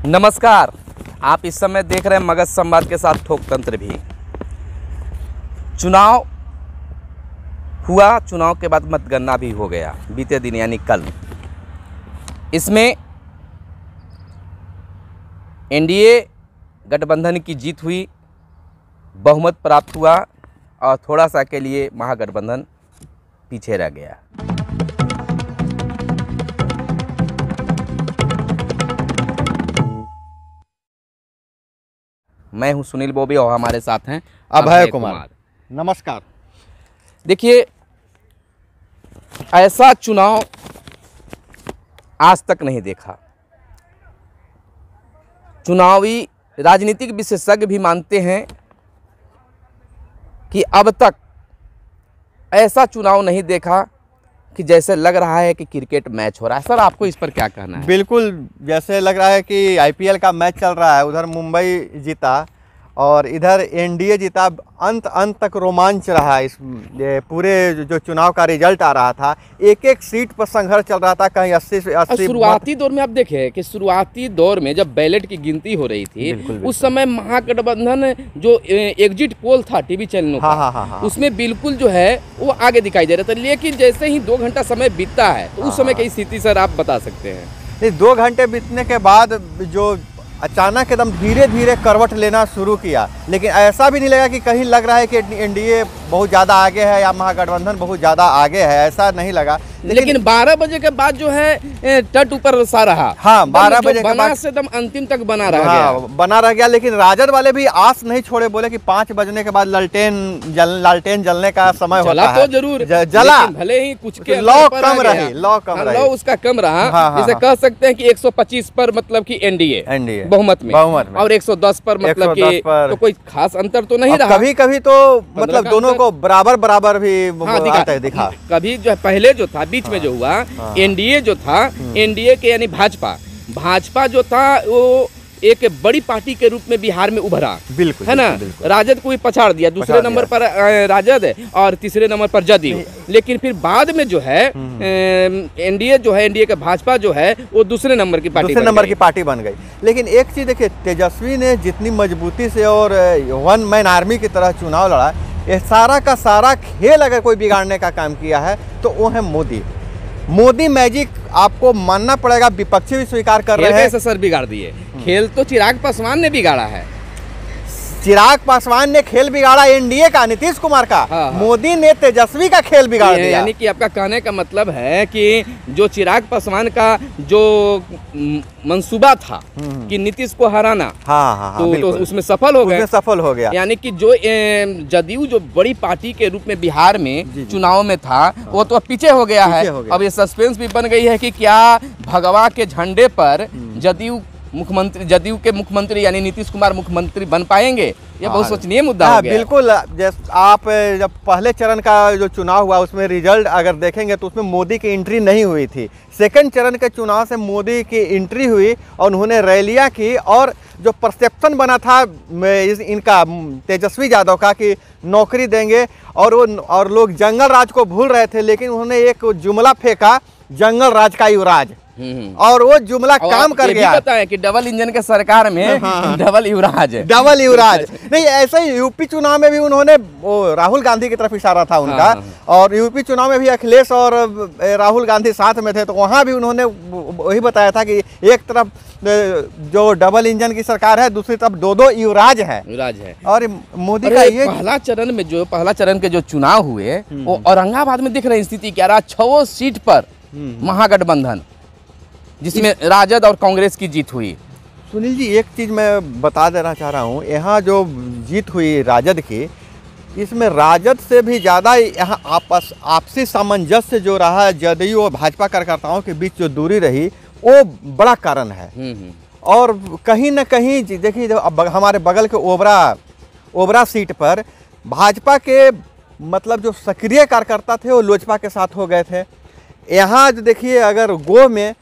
नमस्कार, आप इस समय देख रहे हैं मगध संवाद के साथ ठोक तंत्र भी। चुनाव हुआ, चुनाव के बाद मतगणना भी हो गया बीते दिन यानी कल। इसमें एनडीए गठबंधन की जीत हुई, बहुमत प्राप्त हुआ और थोड़ा सा के लिए महागठबंधन पीछे रह गया। मैं हूं सुनील बोबी और हमारे साथ हैं अभय कुमार। नमस्कार। देखिए, ऐसा चुनाव आज तक नहीं देखा। चुनावी राजनीतिक विशेषज्ञ भी मानते हैं कि अब तक ऐसा चुनाव नहीं देखा कि जैसे लग रहा है कि क्रिकेट मैच हो रहा है। सर, आपको इस पर क्या कहना है? बिल्कुल, जैसे लग रहा है कि आईपीएल का मैच चल रहा है। उधर मुंबई जीता और इधर एनडीए जीता। अंत तक रोमांच रहा। इस पूरे जो चुनाव का रिजल्ट आ रहा था, एक एक सीट पर संघर्ष चल रहा था। कहीं 80 शुरुआती दौर में आप देखें कि शुरुआती दौर में जब बैलेट की गिनती हो रही थी, उस समय महागठबंधन जो एग्जिट पोल था टीवी चैनलों का, उसमें बिल्कुल जो है वो आगे दिखाई दे रहा था। लेकिन जैसे ही 2 घंटा समय बीतता है तो उस समय की स्थिति सर आप बता सकते हैं? 2 घंटे बीतने के बाद जो अचानक एकदम धीरे धीरे करवट लेना शुरू किया, लेकिन ऐसा भी नहीं लगा कि कहीं लग रहा है कि एनडीए बहुत ज़्यादा आगे है या महागठबंधन बहुत ज़्यादा आगे है, ऐसा नहीं लगा। लेकिन 12 बजे के बाद जो है तट ऊपर सा रहा। हाँ, 12 बजे के बाद से एकदम अंतिम तक बना रह गया। लेकिन राजद वाले भी आस नहीं छोड़े, बोले कि 5 बजने के बाद लालटेन जलने का समय होता है। तो जरूर जला, भले ही कुछ के लौ कम रही, उसका कम रहा। जैसे कह सकते हैं कि 125 पर मतलब कि एनडीए बहुमत में और 110 पर मतलब कि तो कोई खास अंतर तो नहीं रहा। कभी कभी तो मतलब दोनों को बराबर भी दिखा। कभी जो पहले जो था बीच में जो हुआ, एनडीए जो था, एनडीए के यानी भाजपा जो था वो एक बड़ी पार्टी के रूप में बिहार में उभरा, बिल्कुल है ना। राजद को भी पछाड़ दिया, दूसरे नंबर पर राजद और तीसरे नंबर पर जदयू। लेकिन फिर बाद में जो है एनडीए जो है, एनडीए का भाजपा जो है वो दूसरे नंबर की पार्टी बन गई। लेकिन एक चीज देखिए, तेजस्वी ने जितनी मजबूती से और 1 मैन आर्मी की तरह चुनाव लड़ा, ये सारा का सारा खेल अगर कोई बिगाड़ने का काम किया है तो वो है मोदी मैजिक। आपको मानना पड़ेगा, विपक्षी भी स्वीकार कर रहे हैं। कैसे सर बिगाड़ दिए? खेल तो चिराग पासवान ने बिगाड़ा है। चिराग पासवान ने खेल बिगाड़ा एनडीए का, नीतीश कुमार का। मोदी ने तेजस्वी का खेल बिगाड़ दिया। यानी कि आपका कहने का मतलब है कि जो चिराग पासवान का जो मंसूबा था कि नीतीश को हराना, तो उसमें सफल हो गया। यानी कि जो जदयू जो बड़ी पार्टी के रूप में बिहार में चुनाव में था, वो तो पीछे हो गया है। अब ये सस्पेंस भी बन गई है कि क्या भगवा के झंडे पर जदयू के मुख्यमंत्री यानी नीतीश कुमार मुख्यमंत्री बन पाएंगे? ये बहुत सोचनीय मुद्दा हो गया। बिल्कुल। आप जब पहले चरण का जो चुनाव हुआ उसमें रिजल्ट अगर देखेंगे तो उसमें मोदी की एंट्री नहीं हुई थी। सेकंड चरण के चुनाव से मोदी की एंट्री हुई और उन्होंने रैलियां की, और जो परसेप्शन बना था इनका तेजस्वी यादव का कि नौकरी देंगे, और लोग जंगल राज को भूल रहे थे, लेकिन उन्होंने एक जुमला फेंका, जंगल राज का युवराज, और वो जुमला काम कर गया। पता है कि डबल इंजन के सरकार में डबल युवराज नहीं, ऐसे ही यूपी चुनाव में भी उन्होंने वो राहुल गांधी की तरफ इशारा था उनका। और यूपी चुनाव में भी अखिलेश और राहुल गांधी साथ में थे, तो वहां भी उन्होंने वही बताया था कि एक तरफ जो डबल इंजन की सरकार है, दूसरी तरफ 2 युवराज है। और मोदी का ये पहला चरण के जो चुनाव हुए वो औरंगाबाद में दिख रही स्थिति क्या रहा। 6 सीट पर महागठबंधन, जिसमें राजद और कांग्रेस की जीत हुई। सुनील जी, एक चीज़ मैं बता देना चाह रहा हूँ, यहाँ जो जीत हुई राजद की, इसमें राजद से भी ज़्यादा यहाँ आपसी सामंजस्य जो रहा, जदयू और भाजपा कार्यकर्ताओं के बीच जो दूरी रही, वो बड़ा कारण है। और कहीं न कहीं देखिए, हमारे बगल के ओबरा सीट पर भाजपा के मतलब जो सक्रिय कार्यकर्ता थे वो लोजपा के साथ हो गए थे। यहाँ जो देखिए, अगर गोह में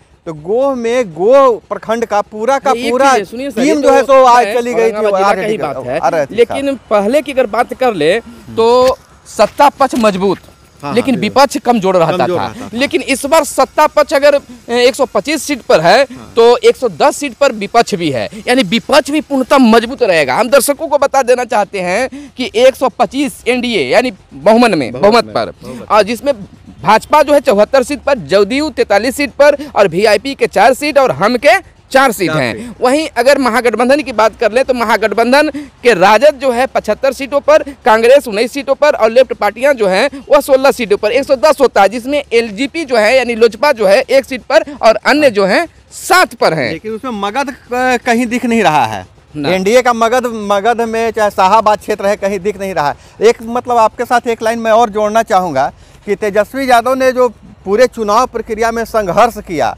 गोह प्रखंड का पूरा टीम जो है सो आज चली गई थी। बात है। लेकिन पहले की अगर बात कर ले तो सत्ता पक्ष मजबूत, लेकिन विपक्ष कमजोर रहता था। लेकिन इस बार सत्ता पक्ष अगर 125 सीट पर है तो 110 सीट पर विपक्ष भी है, यानी विपक्ष भी पूर्णतः मजबूत रहेगा। हम दर्शकों को बता देना चाहते हैं कि 125 एनडीए यानी बहुमत पर, और जिसमें भाजपा जो है 74 सीट पर, जदयू 43 सीट पर और वीआईपी के 4 सीट और हम के 4 सीट हैं। वहीं अगर महागठबंधन की बात कर ले तो महागठबंधन के राजद जो है 75 सीटों पर, कांग्रेस 19 सीटों पर और लेफ्ट पार्टियां जो हैं वह 16 सीटों पर 110 होता है, जिसमें एलजेपी जो है यानी लोजपा जो है 1 सीट पर और अन्य जो है 7 पर हैं। लेकिन उसमें मगध कहीं दिख नहीं रहा है। एनडीए का मगध में चाहे शाहाबाद क्षेत्र है, कहीं दिख नहीं रहा है। एक मतलब आपके साथ एक लाइन में और जोड़ना चाहूँगा कि तेजस्वी यादव ने जो पूरे चुनाव प्रक्रिया में संघर्ष किया,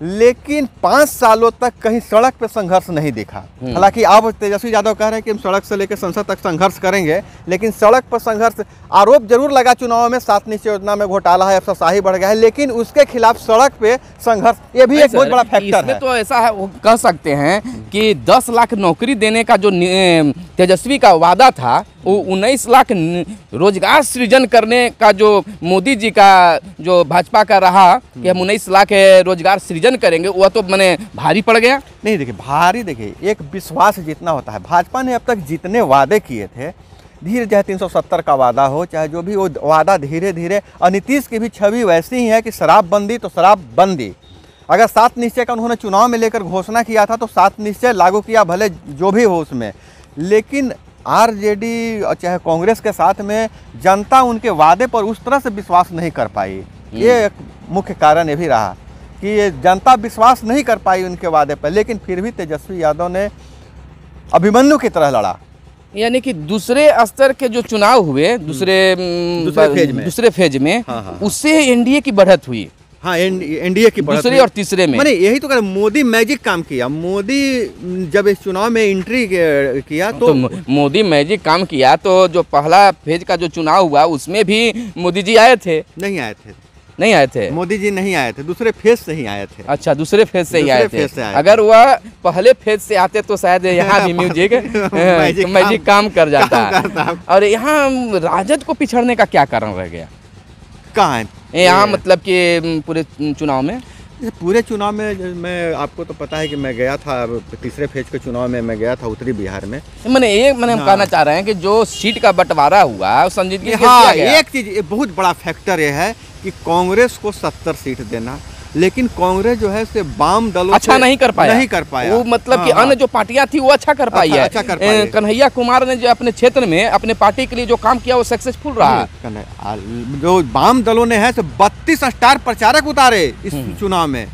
लेकिन 5 सालों तक कहीं सड़क पे संघर्ष नहीं दिखा। हालांकि अब तेजस्वी यादव कह रहे हैं कि हम सड़क से लेकर संसद तक संघर्ष करेंगे, लेकिन सड़क पर संघर्ष, आरोप जरूर लगा चुनाव में 7 निश्चय योजना में घोटाला है, अफसरशाही बढ़ गया है, लेकिन उसके खिलाफ सड़क पे संघर्ष, ये भी एक बहुत बड़ा फैक्टर है। तो ऐसा है, वो कह सकते हैं कि 10 लाख नौकरी देने का जो तेजस्वी का वादा था, वो 19 लाख रोजगार सृजन करने का जो मोदी जी का जो भाजपा का रहा कि हम 19 लाख रोजगार सृजन करेंगे, वह तो मैंने भारी पड़ गया। नहीं देखिए, भारी देखिए, एक विश्वास जितना होता है। भाजपा ने अब तक जितने वादे किए थे, धीरे चाहे 370 का वादा हो, चाहे जो भी, वो वादा धीरे धीरे, और नीतीश की भी छवि वैसी ही है कि शराबबंदी तो शराबबंदी। अगर 7 निश्चय का उन्होंने चुनाव में लेकर घोषणा किया था तो 7 निश्चय लागू किया, भले जो भी हो उसमें, लेकिन आरजेडी और चाहे कांग्रेस के साथ में जनता उनके वादे पर उस तरह से विश्वास नहीं कर पाई। ये एक मुख्य कारण ये भी रहा कि ये जनता विश्वास नहीं कर पाई उनके वादे पर, लेकिन फिर भी तेजस्वी यादव ने अभिमन्यु की तरह लड़ा। यानी कि दूसरे स्तर के जो चुनाव हुए दूसरे फेज में, उससे एनडीए की बढ़त हुई। हाँ, एनडीए की दूसरे और तीसरे में, मैंने यही तो कहा, मोदी मैजिक काम किया। मोदी जब इस चुनाव में एंट्री किया तो मोदी मैजिक काम किया। तो जो पहला फेज का जो चुनाव हुआ उसमें भी मोदी जी आए थे? नहीं आए थे। मोदी जी नहीं आए थे, दूसरे फेज से ही आए थे। अच्छा, दूसरे फेज से ही आए थे। अगर वह पहले फेज से आते तो शायद यहाँ भी म्यूजिक मैजिक काम कर जाता। और यहाँ राजद को पिछड़ने का क्या कारण रह गया? कहाँ है यहाँ, मतलब कि पूरे चुनाव में? पूरे चुनाव में मैं, आपको तो पता है कि मैं गया था, तीसरे फेज के चुनाव में मैं गया था उत्तरी बिहार में। मैंने कहना चाह रहे हैं कि जो सीट का बंटवारा हुआ संजीदगी से किया गया। एक चीज, बहुत बड़ा फैक्टर ये है कि कांग्रेस को 70 सीट देना, लेकिन कांग्रेस जो है से वाम दलों अच्छा नहीं कर पाया। वो मतलब कि अन्य जो पार्टियां थी वो अच्छा कर पाई है। कन्हैया कुमार ने जो अपने क्षेत्र में अपने पार्टी के लिए जो काम किया वो सक्सेसफुल रहा। जो वाम दलों ने है 32 स्टार प्रचारक उतारे इस चुनाव में,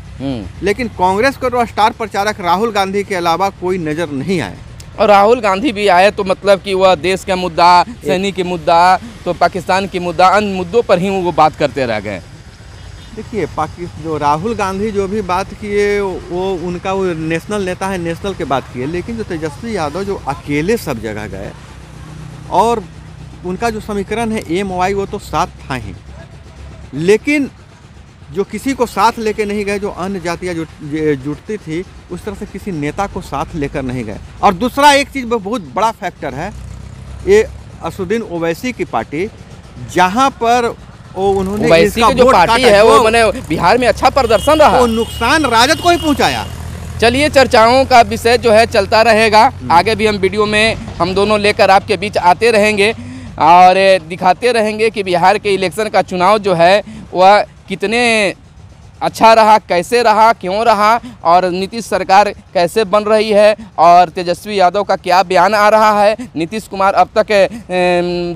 लेकिन कांग्रेस को तो स्टार प्रचारक राहुल गांधी के अलावा कोई नजर नहीं आए। और राहुल गांधी भी आए तो मतलब कि वह देश का मुद्दा, सैनिक के मुद्दा, तो पाकिस्तान के मुद्दा, अन्य मुद्दों पर ही वो बात करते रह गए। देखिए, जो राहुल गांधी जो भी बात किए वो उनका, वो नेशनल नेता है, नेशनल के बात किए, लेकिन जो तेजस्वी यादव जो अकेले सब जगह गए, और उनका जो समीकरण है MY वो तो साथ था ही, लेकिन जो किसी को साथ लेके नहीं गए, जो अन्य जातियाँ जुटती थी, उस तरह से किसी नेता को साथ लेकर नहीं गए। और दूसरा एक चीज़ बहुत बड़ा फैक्टर है, ये असदुद्दीन ओवैसी की पार्टी, जहाँ पर उन्होंने जो पार्टी है वो मैंने बिहार में अच्छा प्रदर्शन रहा, वो नुकसान राजद को ही पहुंचाया। चलिए, चर्चाओं का विषय जो है चलता रहेगा, आगे भी हम वीडियो में हम दोनों लेकर आपके बीच आते रहेंगे और दिखाते रहेंगे कि बिहार के इलेक्शन का चुनाव जो है वह कितने अच्छा रहा, कैसे रहा, क्यों रहा, और नीतीश सरकार कैसे बन रही है, और तेजस्वी यादव का क्या बयान आ रहा है। नीतीश कुमार अब तक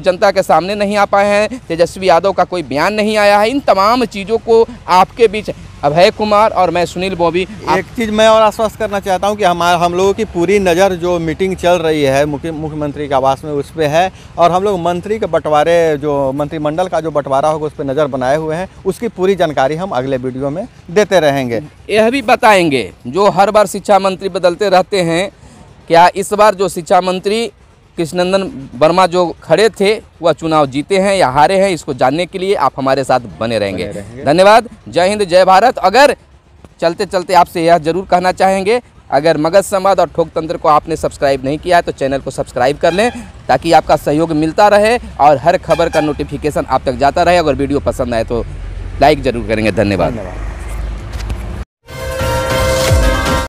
जनता के सामने नहीं आ पाए हैं, तेजस्वी यादव का कोई बयान नहीं आया है। इन तमाम चीज़ों को आपके बीच अभय कुमार और मैं सुनील बॉबी। एक चीज़ मैं और आश्वस्त करना चाहता हूं कि हम लोगों की पूरी नज़र जो मीटिंग चल रही है मुख्यमंत्री के आवास में उस पर है, और हम लोग मंत्री के बंटवारे, जो मंत्रिमंडल का जो बंटवारा होगा उस पर नज़र बनाए हुए हैं। उसकी पूरी जानकारी हम अगले वीडियो में देते रहेंगे। यह भी बताएंगे, जो हर बार शिक्षा मंत्री बदलते रहते हैं, क्या इस बार जो शिक्षा मंत्री कृष्णनंदन वर्मा जो खड़े थे वह चुनाव जीते हैं या हारे हैं? इसको जानने के लिए आप हमारे साथ बने रहेंगे। धन्यवाद। जय हिंद, जय भारत। अगर चलते चलते आपसे यह जरूर कहना चाहेंगे, अगर मगध संवाद और ठोक तंत्र को आपने सब्सक्राइब नहीं किया है तो चैनल को सब्सक्राइब कर लें, ताकि आपका सहयोग मिलता रहे और हर खबर का नोटिफिकेशन आप तक जाता रहे। अगर वीडियो पसंद आए तो लाइक ज़रूर करेंगे। धन्यवाद।